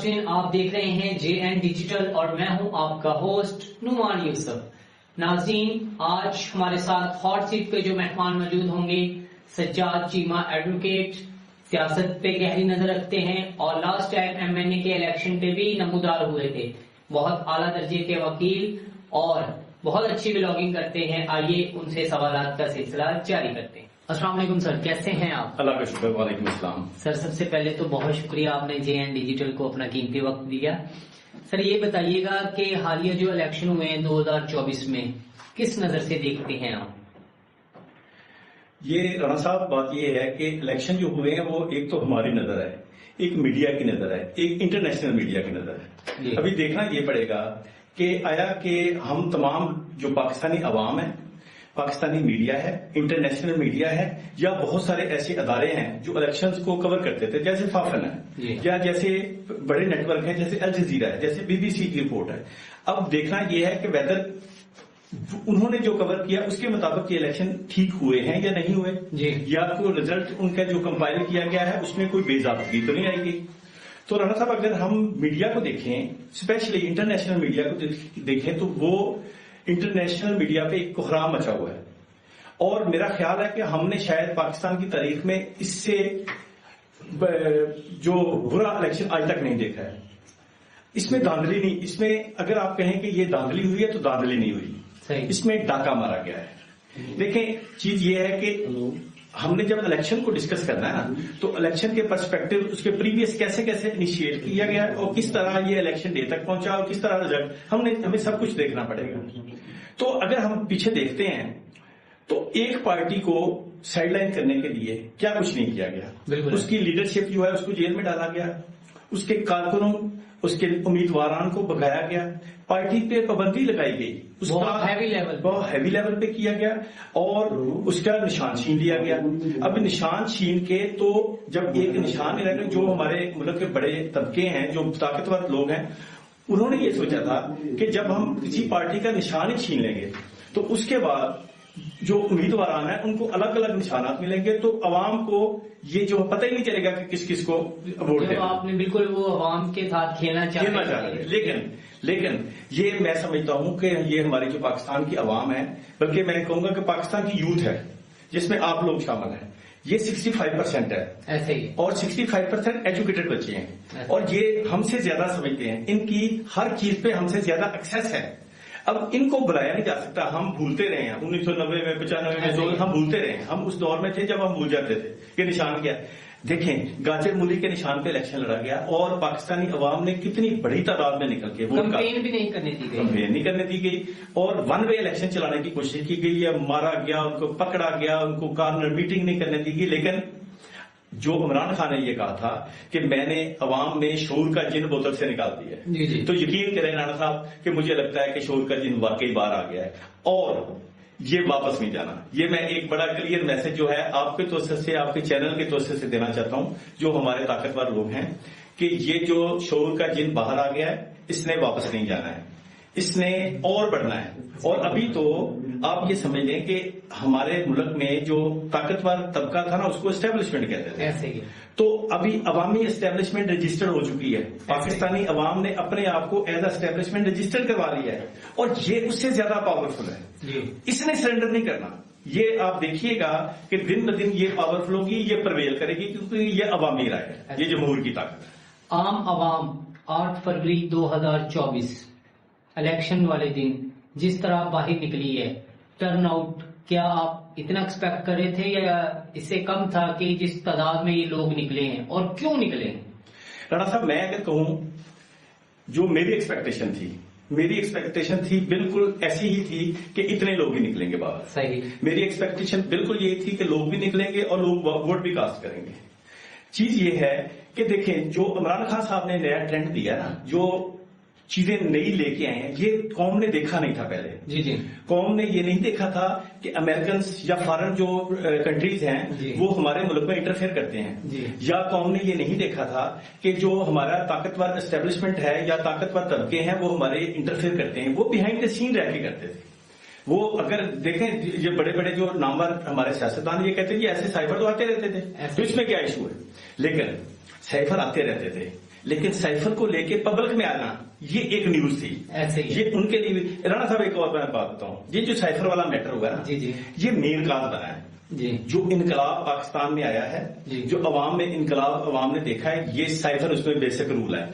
ناظرین، آپ دیکھ رہے ہیں جے این ڈیجیٹل اور میں ہوں آپ کا ہوسٹ نعمان یوسف۔ ناظرین، آج ہمارے ساتھ ہاٹ سیٹ پہ جو مہمان موجود ہوں گے، سجاد چیمہ ایڈوکیٹ، سیاست پہ گہری نظر رکھتے ہیں اور لاسٹ ٹائم MNA کے الیکشن پہ بھی نمودار ہوئے تھے، بہت اعلیٰ درجے کے وکیل اور بہت اچھی بلاگنگ کرتے ہیں۔ آئیے ان سے سوالات کا سلسلہ جاری کرتے ہیں۔ السلام علیکم سر، کیسے ہیں آپ؟ اللہ کا شکر، وعلیکم السلام۔ سر سب سے پہلے تو بہت شکریہ، آپ نے جے این ڈیجیٹل کو اپنا قیمتی وقت دیا۔ سر یہ بتائیے گا کہ حالیہ جو الیکشن ہوئے ہیں 2024 میں، کس نظر سے دیکھتے ہیں آپ؟ یہ رانا صاحب بات یہ ہے کہ الیکشن جو ہوئے ہیں وہ ایک تو ہماری نظر ہے، ایک میڈیا کی نظر ہے، ایک انٹرنیشنل میڈیا کی نظر ہے۔ ابھی دیکھنا یہ پڑے گا کہ آیا کہ ہم تمام جو پاکستانی عوام ہے، پاکستانی میڈیا ہے، انٹرنیشنل میڈیا ہے، یا بہت سارے ایسے ادارے ہیں جو الیکشنز کو کور کرتے تھے، جیسے فافن ہے یا جیسے بڑے نیٹ ورک ہیں جیسے الجزیرہ ہے، جیسے BBC کی رپورٹ ہے۔ اب دیکھنا یہ ہے کہ ویدر انہوں نے جو کور کیا اس کے مطابق یہ الیکشن ٹھیک ہوئے ہیں یا نہیں ہوئے، یا کوئی رزلٹ ان کا جو کمپائل کیا گیا ہے اس میں کوئی بے ضابطگی تو نہیں آئے گی۔ تو رانا صاحب اگر ہم میڈیا کو دیکھیں، اسپیشلی انٹرنیشنل میڈیا کو دیکھیں، تو وہ انٹرنیشنل میڈیا پہ ایک کوہرام مچا ہوا ہے، اور میرا خیال ہے کہ ہم نے شاید پاکستان کی تاریخ میں اس سے جو برا الیکشن آج تک نہیں دیکھا ہے۔ اس میں دھاندلی نہیں، اس میں اگر آپ کہیں کہ یہ دھاندلی ہوئی ہے تو دھاندلی نہیں ہوئی، اس میں ڈاکہ مارا گیا ہے۔ دیکھیں چیز یہ ہے کہ ہم نے جب الیکشن کو ڈسکس کرنا ہے نا، تو الیکشن کے پرسپیکٹو اس کے پریویس کیسے کیسے انیشیٹ کیا گیا اور کس طرح یہ الیکشن ڈے تک پہنچا اور کس طرح رزلٹ، ہمیں سب کچھ دیکھنا پڑے گا۔ تو اگر ہم پیچھے دیکھتے ہیں تو ایک پارٹی کو سائڈ لائن کرنے کے لیے کیا کچھ نہیں کیا گیا، اس کی لیڈرشپ جو ہے اس کو جیل میں ڈالا گیا، اس کے کارکنوں، اس کے امیدواران کو بھگایا گیا، پارٹی پہ پابندی لگائی گئی، بہت ہیوی لیول پہ کیا گیا، اور اس کا نشان چھین لیا گیا۔ اب نشان چھین کے تو جب ایک نشان نہیں رہے، جو ہمارے ملک کے بڑے طبقے ہیں، جو طاقتور لوگ ہیں، انہوں نے یہ سوچا تھا کہ جب ہم کسی پارٹی کا نشان ہی چھین لیں گے تو اس کے بعد جو امیدواران ہیں ان کو الگ الگ نشانات ملیں گے، تو عوام کو یہ جو پتہ ہی نہیں چلے گا کہ کس کس کو ووٹ دیں۔ آپ نے بالکل وہ عوام کے ساتھ کھیلنا چاہتے ہیں، لیکن یہ میں سمجھتا ہوں کہ یہ ہماری جو پاکستان کی عوام ہے، بلکہ میں کہوں گا کہ پاکستان کی یوتھ ہے جس میں آپ لوگ شامل ہیں، یہ 65% ہے ایسے ہی، اور 65% ایجوکیٹڈ بچے ہیں، اور یہ ہم سے زیادہ سمجھتے ہیں، ان کی ہر چیز پہ ہم سے زیادہ ایکسیس ہے۔ اب ان کو بلایا نہیں جا سکتا، ہم بھولتے رہے ہیں 1990 میں 95 میں ہم بھولتے رہے ہیں، ہم اس دور میں تھے جب ہم بھول جاتے تھے کہ نشان کیا۔ دیکھیں گاجر مولی کے نشان پہ الیکشن لڑا گیا اور پاکستانی عوام نے کتنی بڑی تعداد میں نکل کے کمپین بھی نہیں کرنے دی گئی اور ون وے الیکشن چلانے کی کوشش کی گئی ہے، مارا گیا، ان کو پکڑا گیا، ان کو کارنر میٹنگ نہیں کرنے دی گئی۔ لیکن جو عمران خان نے یہ کہا تھا کہ میں نے عوام میں شعور کا جن بوتل سے نکال دیا ہے، تو یقین کریں رانا صاحب کہ مجھے لگتا ہے کہ شعور کا جن واقعی باہر آ گیا ہے اور یہ واپس نہیں جانا۔ یہ میں ایک بڑا کلیئر میسج جو ہے آپ کے توسط سے، آپ کے چینل کے توسط سے دینا چاہتا ہوں، جو ہمارے طاقتور لوگ ہیں، کہ یہ جو شعور کا جن باہر آ گیا ہے اس نے واپس نہیں جانا ہے، اس نے اور بڑھنا ہے۔ اور ابھی تو آپ یہ سمجھ لیں کہ ہمارے ملک میں جو طاقتور طبقہ تھا نا، اس کو اسٹیبلشمنٹ کہتے تھے، تو ابھی عوامی اسٹیبلشمنٹ رجسٹر ہو چکی ہے، پاکستانی عوام نے اپنے آپ کو ایز اے اسٹیبلشمنٹ رجسٹر کروا لیا ہے، اور یہ اس سے زیادہ پاورفل ہے، اس نے سرنڈر نہیں کرنا۔ یہ آپ دیکھیے گا کہ دن بدن یہ پاورفل ہوگی، یہ پرویل کرے گی، کیونکہ یہ عوامی رائے ہے، یہ جمہور کی طاقت ہے۔ عام عوام 8 فروری 2024 الیکشن والے دن جس طرح باہر نکلی ہے، ٹرن آؤٹ کیا آپ اتنا ایکسپیکٹ کر رہے تھے یا اس سے کم تھا کہ جس تعداد میں یہ لوگ نکلے ہیں، اور کیوں نکلے ہیں؟ رانا صاحب میں اگر کہوں جو میری ایکسپیکٹیشن تھی بالکل ایسی ہی تھی کہ اتنے لوگ ہی نکلیں گے باہر۔ صحیح، میری ایکسپیکٹیشن بالکل یہی تھی کہ لوگ بھی نکلیں گے اور لوگ ووٹ بھی کاسٹ کریں گے۔ چیز یہ ہے کہ دیکھیں جو عمران خان صاحب نے نیا ٹرینڈ دیا نا، جو چیزیں نئی لے کے آئے ہیں، یہ قوم نے دیکھا نہیں تھا پہلے۔ قوم نے یہ نہیں دیکھا تھا کہ امریکنز یا فارن جو کنٹریز ہیں وہ ہمارے ملک میں انٹرفیئر کرتے ہیں، یا قوم نے یہ نہیں دیکھا تھا کہ جو ہمارا طاقتور اسٹیبلشمنٹ ہے یا طاقتور طبقے ہیں وہ ہمارے انٹرفیئر کرتے ہیں، وہ بیہائنڈ دا سین رہ کے کرتے تھے۔ وہ اگر دیکھیں یہ بڑے بڑے جو نامور ہمارے سیاستدان یہ کہتے ہیں کہ ایسے سائبر تو آتے رہتے تھے، تو اس میں کیا ایشو ہے؟ لیکن سائبر آتے رہتے تھے، لیکن سائفر کو لے کے پبلک میں آنا یہ ایک نیوز تھی. ایسے ہی یہ ان کے لیے رانا صاحب ایک اور میں بات بتاؤں, یہ جو سائفر والا میٹر ہوا نا, جی جی یہ مین کاز بنا ہے. جی جو انقلاب پاکستان میں آیا ہے, جو عوام میں انقلاب عوام نے دیکھا ہے, یہ سائفر اس میں بیسک رول ہے,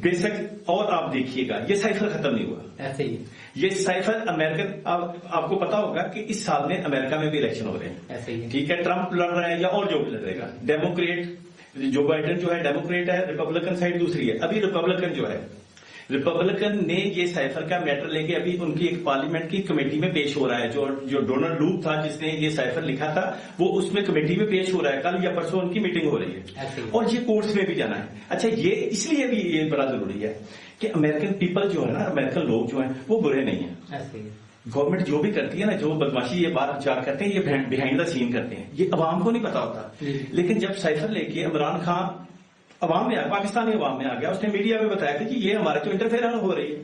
بیسک. اور آپ دیکھیے گا یہ سائفر ختم نہیں ہوا. ایسے ہی یہ سائفر امریکن, آپ کو پتا ہوگا کہ اس سال میں امریکہ میں بھی الیکشن ہو رہے ہیں. ایسے ہی ٹھیک ہے, ٹرمپ لڑ رہا ہے یا اور جو بھی لڑے گا, ڈیموکریٹ جو بائیڈن جو ہے ڈیموکریٹ ہے, ریپبلکن سائڈ دوسری ہے. ابھی ریپبلکن جو ہے, ریپبلکن نے یہ سائفر کا میٹر لے کے ابھی ان کی ایک پارلیمنٹ کی کمیٹی میں پیش ہو رہا ہے. جو ڈونلڈ لوپ تھا جس نے یہ سائفر لکھا تھا, وہ اس میں کمیٹی میں پیش ہو رہا ہے. کل یا پرسوں ان کی میٹنگ ہو رہی ہے اور یہ کورٹس میں بھی جانا ہے. اچھا, یہ اس لیے بھی یہ بڑا ضروری ہے کہ امریکن پیپل جو ہے نا, امریکن لوگ جو ہیں وہ برے نہیں ہیں. گورنمنٹ جو بھی کرتی ہے نا, جو بدماشی یہ بات چار کرتے ہیں, یہ بہائنڈ دا سین کرتے ہیں, یہ عوام کو نہیں پتا ہوتا. لیکن جب سائفر لے کے عمران خان عوام میں آیا, پاکستانی عوام میں آ گیا, اس نے میڈیا میں بتایا کہ جی یہ ہمارے تو انٹرفیئر ہو رہی ہے,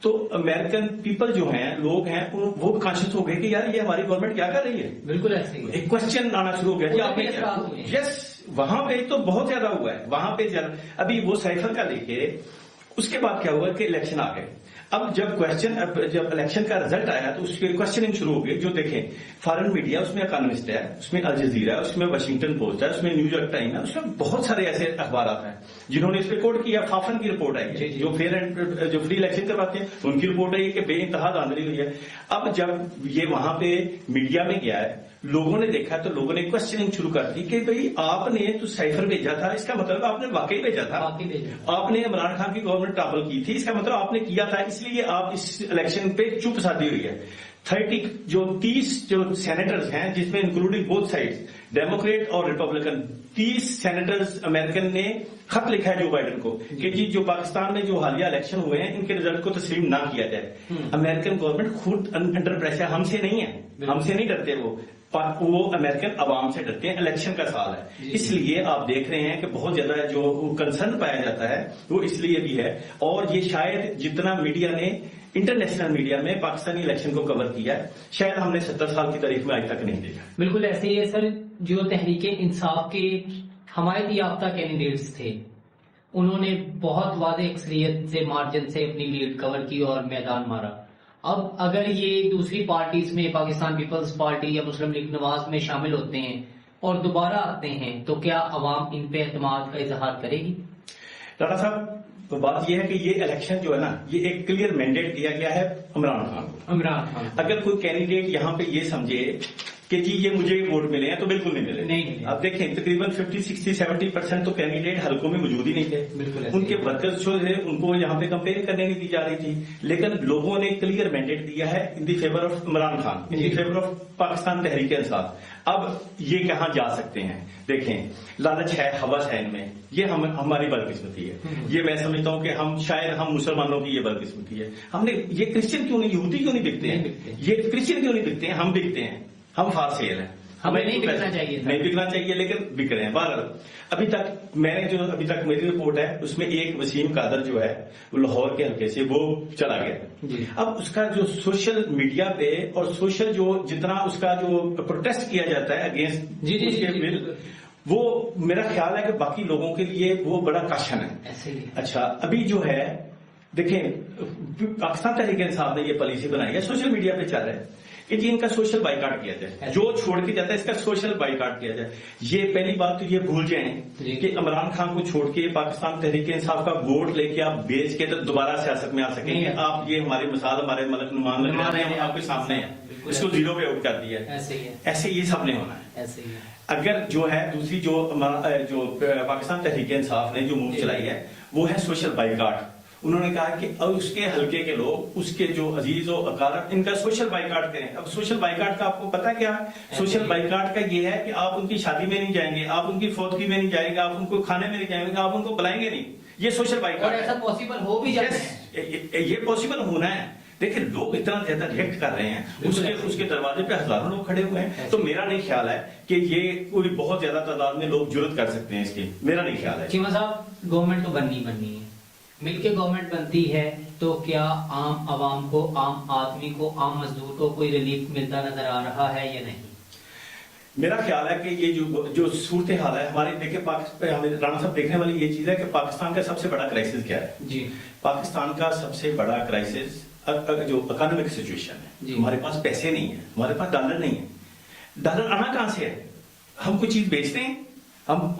تو امریکن پیپل جو ہیں, لوگ ہیں, وہ کانشیس ہو گئے کہ یار یہ ہماری گورنمنٹ کیا کر رہی ہے. بالکل ایسے ہی ایک کوشچن آنا شروع ہو گیا جی آپ نے. یس, وہاں پہ تو بہت زیادہ ہوا ہے. وہاں پہ ابھی وہ سائفر کا دیکھے, اس کے بعد کیا ہوا کہ الیکشن آ گئے. اب جب الیکشن کا رزلٹ آیا تو اس کی کوشچننگ شروع ہو گئی. جو دیکھیں فارن میڈیا, اس میں اکانومسٹ ہے, اس میں الجزیرہ ہے, اس میں واشنگٹن پوسٹ ہے, اس میں نیو یارک ٹائم ہے, اس میں بہت سارے ایسے اخبارات ہیں جنہوں نے اس پہ کوٹ کیا. فافن کی رپورٹ آئی ہے, جو فیئر اینڈ جو فری الیکشن کرواتے ہیں, ان کی رپورٹ آئی کہ بے انتہا دھاندلی ہوئی ہے. اب جب یہ وہاں پہ میڈیا میں گیا ہے, لوگوں نے دیکھا تو لوگوں نے کوشچننگ شروع کر دی کہ بھئی آپ نے تو سائفر بھیجا تھا, اس کا مطلب آپ نے واقعی بھیجا تھا, آپ نے عمران خان کی گورنمنٹ ٹاپل کی تھی, اس کا مطلب آپ نے کیا تھا, اس لیے آپ اس الیکشن پہ چپ سادھی ہوئی ہے. 30 جو سینیٹرز ہیں, جس میں انکلوڈنگ بوتھ سائڈز, ڈیموکریٹ اور ریپبلکن, 30 سینیٹرز امریکن نے خط لکھا ہے جو بائیڈن کو کہ جی جو پاکستان میں جو حالیہ الیکشن ہوئے ہیں, ان کے رزلٹ کو تسلیم نہ کیا جائے. امریکن گورنمنٹ خود انڈر پریشر, ہم سے نہیں ہے, ہم سے نہیں ڈرتے, وہ امریکن عوام سے ڈرتے ہیں. الیکشن کا سال ہے, اس لیے آپ دیکھ رہے ہیں کہ بہت زیادہ جو کنسرن پایا جاتا ہے وہ اس لیے بھی ہے. اور یہ شاید جتنا میڈیا نے, انٹرنیشنل میڈیا میں پاکستانی الیکشن کو کور کیا ہے, شاید ہم نے 70 سال کی تاریخ میں آج تک نہیں دیکھا. بالکل ایسے ہی ہے سر. جو تحریک انصاف کے حمایت یافتہ کینڈیڈیٹس تھے, انہوں نے بہت واضح اکثریت سے, مارجن سے اپنی لیڈ کور کی اور میدان مارا. اب اگر یہ دوسری پارٹیز میں, پاکستان پیپلز پارٹی یا مسلم لیگ نواز میں شامل ہوتے ہیں اور دوبارہ آتے ہیں, تو کیا عوام ان پہ اعتماد کا اظہار کرے گی؟ رانا صاحب, تو بات یہ ہے کہ یہ الیکشن جو ہے نا, یہ ایک کلیئر مینڈیٹ دیا گیا ہے عمران خان کو. اگر کوئی کینڈیڈیٹ یہاں پہ یہ سمجھے کہ جی یہ مجھے ووٹ ملے ہیں, تو بالکل نہیں ملے. نہیں, آپ دیکھیں تقریباً 50-60-70% تو کینڈیڈیٹ حلقوں میں موجود ہی نہیں تھے. ان کے ورکرز جو تھے ان کو یہاں پہ کمپیئر کرنے نہیں دی جا رہی تھی. لیکن لوگوں نے کلیئر مینڈیٹ دیا ہے in the favour of Imran Khan, in the favour of Pakistan Tehreek Insaf. اب یہ کہاں جا سکتے ہیں؟ دیکھیں, لالچ ہے, ہوس ہے ان میں, یہ ہماری بدقسمتی ہے. یہ میں سمجھتا ہوں کہ شاید ہم مسلمانوں کی یہ بدقسمتی ہے. ہم نے یہ کرسچن کیوں نہیں, یہودی کیوں نہیں بکتے ہیں, یہ کرسچن کیوں نہیں بکتے ہیں, ہم بکتے ہیں, ہم فار سیل ہیں, ہمیں نہیں بکنا چاہیے, نہیں بکنا چاہیے, لیکن بک رہے ہیں. بہرحال ابھی تک ابھی تک میری رپورٹ ہے, اس میں ایک وسیم قادر جو ہے وہ لاہور کے حلقے سے وہ چلا گیا. اب اس کا جو سوشل میڈیا پہ اور سوشل جو جتنا اس کا جو پروٹیسٹ کیا جاتا ہے اگینسٹ وہ میرا خیال ہے کہ باقی لوگوں کے لیے وہ بڑا کاشن ہے. اچھا, ابھی جو ہے دیکھیں پاکستان تحریک انصاف نے یہ پالیسی بنائی ہے, سوشل میڈیا پہ چل رہا ہے کہ جی ان کا سوشل بائیکاٹ کیا جائے, جو چھوڑ کے جاتا ہے اس کا سوشل بائیکاٹ کیا جائے. یہ پہلی بات تو یہ بھول جائیں کہ عمران خان کو چھوڑ کے پاکستان تحریک انصاف کا ووٹ لے کے آپ بیچ کے تو دوبارہ سیاست میں آ سکیں گے. آپ یہ ہماری مثال, ہمارے ملک نمان لگ رہے ہیں, آپ کے سامنے ہیں, اس کو زیرو پہ آؤٹ کر دیا. ایسے یہ سب نہیں ہونا ہے. اگر جو ہے دوسری جو پاکستان تحریک انصاف نے جو موو چلائی ہے وہ ہے سوشل بائیکاٹ. انہوں نے کہا کہ اب اس کے حلقے کے لوگ, اس کے جو عزیز و اقارب, ان کا سوشل بائیکاٹ کریں. اب سوشل بائیکاٹ کا آپ کو پتا کیا ہے؟ سوشل بائیکاٹ کا یہ ہے کہ آپ ان کی شادی میں نہیں جائیں گے, آپ ان کی فوتگی میں نہیں جائیں گے, آپ ان کو کھانے میں نہیں جائیں گے, آپ ان کو بلائیں گے نہیں. یہ سوشل بائیکاٹ ہے. ایسا پاسبل ہو بھی جائے, یہ پاسبل ہونا ہے. دیکھیں لوگ اتنا زیادہ ریئیکٹ کر رہے ہیں, اس کے دروازے پہ ہزاروں لوگ کھڑے ہوئے ہیں, تو میرا نہیں خیال ہے کہ یہ کوئی بہت زیادہ تعداد میں لوگ جرت کر سکتے ہیں اس کی. میرا نہیں خیال ہے. چیمہ صاحب, گورنمنٹ تو بننی ہے, مل کے گورنمنٹ بنتی ہے, تو کیا عام عوام کو, عام آدمی کو, عام مزدور کو کوئی ریلیف ملتا نظر آ رہا ہے یا نہیں؟ میرا خیال ہے کہ یہ جو صورتحال ہے ہماری، دیکھیں رانا صاحب دیکھنے والی یہ چیز ہے کہ پاکستان کا سب سے بڑا کرائسس کیا ہے جی. پاکستان کا سب سے بڑا کرائسس جو اکانومک سچویشن ہے. ہمارے پاس پیسے نہیں ہیں، ہمارے پاس ڈالر نہیں ہے. ڈالر آنا کہاں سے ہے؟ ہم کوئی چیز بیچتے ہیں، ہم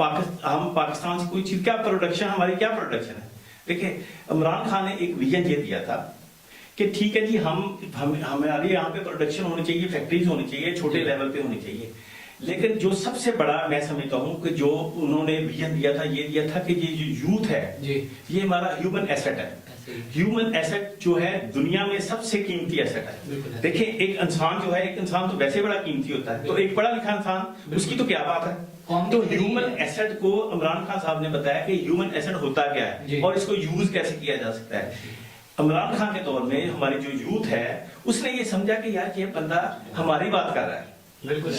پاکستان سے کوئی چیز، کیا پروڈکشن، ہماری کیا پروڈکشن ہے؟ دیکھیں عمران خان نے ایک ویژن یہ دیا تھا کہ ٹھیک ہے جی ہمارے یہاں پہ پروڈکشن ہونی چاہیے، فیکٹریز ہونی چاہیے، چھوٹے لیول پہ ہونی چاہیے، لیکن جو سب سے بڑا میں سمجھتا ہوں کہ جو انہوں نے ویژن دیا تھا، یہ دیا تھا کہ یہ جو یوتھ ہے یہ ہمارا ہیومن ایسٹ ہے. ہیومن ایسٹ جو ہے دنیا میں سب سے قیمتی ایسٹ ہے. دیکھیں ایک انسان جو ہے، ایک انسان تو ویسے بڑا قیمتی ہوتا ہے، تو ایک پڑھا لکھا انسان اس کی تو کیا بات ہے. تو ہیومن ایسٹ کو عمران خان صاحب نے بتایا کہ ہیومن ایسٹ ہوتا کیا ہے اور اس کو یوز کیسے کیا جا سکتا ہے. عمران خان کے دور میں ہماری جو یوتھ ہے اس نے یہ سمجھا کہ یار یہ بندہ ہماری بات کر رہا ہے،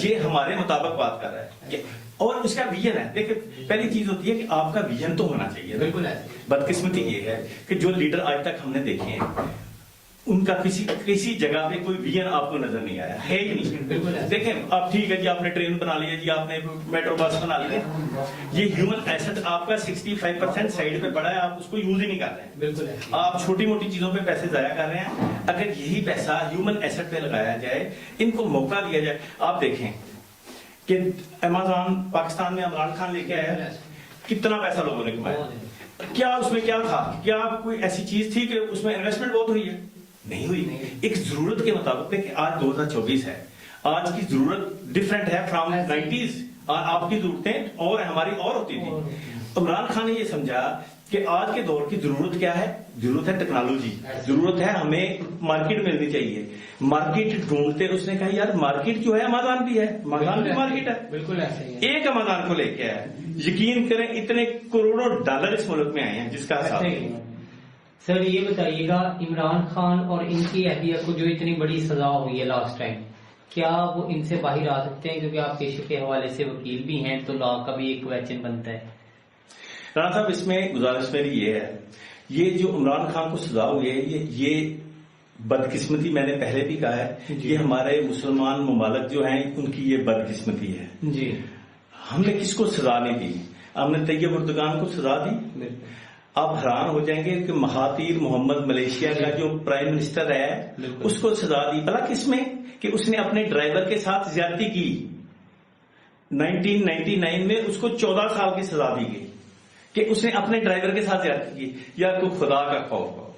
یہ ہمارے مطابق بات کر رہا ہے، اور اس کا ویژن ہے. دیکھیں پہلی چیز ہوتی ہے کہ آپ کا ویژن تو ہونا چاہیے. بالکل. بدقسمتی یہ ہے کہ جو لیڈر آج تک ہم نے دیکھے ہیں ان کا کسی جگہ پہ کوئی ویژن آپ کو نظر نہیں آیا ہے ہی نہیں. دیکھیں آپ ٹھیک ہے جی آپ نے ٹرین بنا لیا جی، آپ نے میٹرو بس بنا لیا، یہ ہیومن ایسٹ آپ کا 65% سائڈ پہ پڑا ہے، آپ اس کو یوز ہی نہیں کر رہے ہیں. آپ چھوٹی موٹی چیزوں پہ پیسے ضائع کر رہے ہیں. اگر یہی پیسہ ہیومن ایسٹ پہ لگایا جائے، ان کو موقع دیا جائے. آپ دیکھیں کہ امیزون پاکستان میں عمران خان لے کے آیا، کتنا پیسہ لوگوں نے کمایا. کیا اس میں کیا تھا؟ کیا کوئی ایسی چیز تھی کہ اس میں انویسٹمنٹ بہت ہوئی ہے؟ نہیں ہوئی. ایک ضرورت کے مطابق کہ آج 2024 ہے، آج کی ضرورت ڈفرینٹ ہے فرام 90s. آپ کی ضرورتیں اور ہماری اور ہوتی تھی. عمران خان نے یہ سمجھا کہ آج کے دور کی ضرورت کیا ہے؟ ضرورت ہے ٹیکنالوجی، ضرورت ہے ہمیں مارکیٹ ملنی چاہیے. مارکیٹ ڈھونڈتے اس نے کہا یار مارکیٹ جو ہے امیزون بھی ہے، امیزون بھی مارکیٹ ہے. بالکل ایک امیزون کو لے کے آیا. یقین کریں اتنے کروڑوں ڈالر اس ملک میں آئے ہیں جس کا حساب. سر یہ بتائیے گا عمران خان اور ان کی اہلیہ کو جو اتنی بڑی سزا ہوئی ہے لاسٹ ٹائم، کیا وہ ان سے باہر آ سکتے ہیں؟ کیونکہ آپ پیشے کے حوالے سے وکیل بھی ہیں تو لا کا بھی ایک کویسچن بنتا ہے. رانا صاحب اس میں گزارش میری یہ ہے، یہ جو عمران خان کو سزا ہوئی ہے یہ بدقسمتی، میں نے پہلے بھی کہا ہے یہ ہمارے مسلمان ممالک جو ہیں ان کی یہ بدقسمتی ہے. جی ہم نے کس کو سزا نہیں دی؟ ہم نے طیب اردگان کو سزا دی. آپ حیران ہو جائیں گے کہ مہاتیر محمد ملیشیا کا جو پرائم منسٹر ہے اس کو سزا دی. بھلا کس میں؟ کہ اس نے اپنے ڈرائیور کے ساتھ زیادتی کی. 1999 میں اس کو 14 سال کی سزا دی گئی کہ اس نے اپنے ڈرائیور کے ساتھ زیادتی کی. یا تو خدا کا خوف ہو.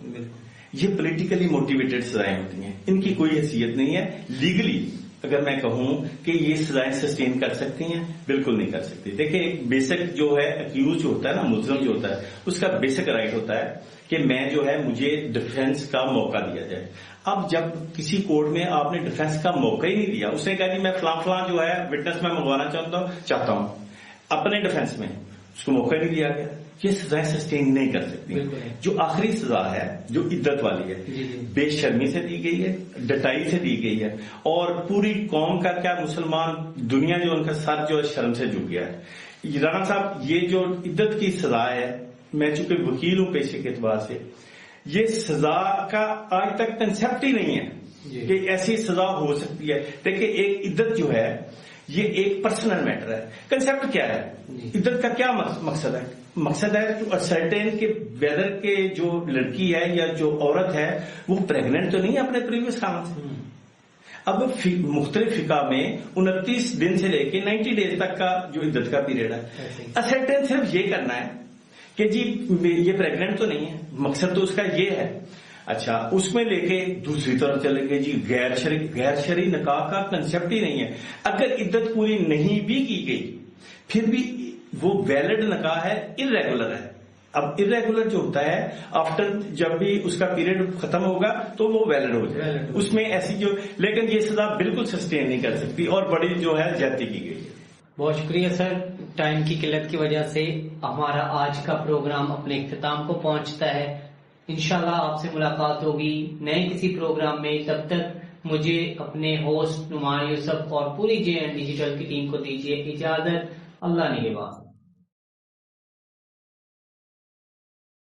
یہ پولیٹیکلی موٹیویٹڈ سزائیں ہوتی ہیں، ان کی کوئی حیثیت نہیں ہے. لیگلی اگر میں کہوں کہ یہ سزائیں سسٹین کر سکتی ہیں، بالکل نہیں کر سکتی. دیکھیں ایک بیسک جو ہے اکیوز جو ہوتا ہے نا، ملزم جو ہوتا ہے، اس کا بیسک رائٹ ہوتا ہے کہ میں جو ہے مجھے ڈیفینس کا موقع دیا جائے. اب جب کسی کورٹ میں آپ نے ڈیفینس کا موقع ہی نہیں دیا، اس نے کہا جی میں فلاں جو ہے وٹنس میں منگوانا چاہتا ہوں اپنے ڈیفینس میں، اس کو موقع نہیں دیا گیا. یہ سزائیں سسٹین نہیں کر سکتی. جو آخری سزا ہے جو عدت والی ہے، بے شرمی سے دی گئی ہے، ڈٹائی سے دی گئی ہے، اور پوری قوم کا کیا مسلمان دنیا جو ان کا سر جو شرم سے جھک گیا ہے. رانا صاحب یہ جو عدت کی سزا ہے، میں چونکہ وکیل ہوں پیشے کے اعتبار سے، یہ سزا کا آج تک کنسیپٹ ہی نہیں ہے کہ ایسی سزا ہو سکتی ہے. دیکھیں ایک عدت جو ہے یہ ایک پرسنل میٹر ہے. کنسیپٹ کیا ہے؟ عدت کا کیا مقصد ہے؟ مقصد ہے ٹو اسرٹین کہ ویدر کے جو لڑکی ہے یا جو عورت ہے وہ پریگننٹ تو نہیں ہے اپنے پریویس خاوند سے. اب مختلف فقہ میں 29 دن سے لے کے 90 ڈیز تک کا جو عدت کا پیریڈ ہے، اسرٹین صرف یہ کرنا ہے کہ جی یہ پریگننٹ تو نہیں ہے. مقصد تو اس کا یہ ہے. اچھا اس میں لے کے دوسری طرف چلیں گے جی غیر شرعی نکاح کا کنسیپٹ ہی نہیں ہے. اگر عدت پوری نہیں بھی کی گئی پھر بھی وہ ویلڈ نکاح ہے، ارریگولر ہے. اب ارریگولر جو ہوتا ہے آفٹر جب بھی اس کا پیریڈ ختم ہوگا تو وہ ویلڈ ہو جائے. اس میں ایسی جو، لیکن یہ سزا بالکل سسٹین نہیں کر سکتی اور بڑی جو ہے زیادتی کی گئی ہے. بہت شکریہ سر. ٹائم کی قلت کی وجہ سے ہمارا آج کا پروگرام اپنے اختتام کو پہنچتا ہے. انشاءاللہ آپ سے ملاقات ہوگی نئے کسی پروگرام میں. تب تک مجھے اپنے ہوسٹ نعمان یوسف اور پوری JN ڈیجیٹل کی ٹیم کو دیجیے اجازت. اللہ نگہبان.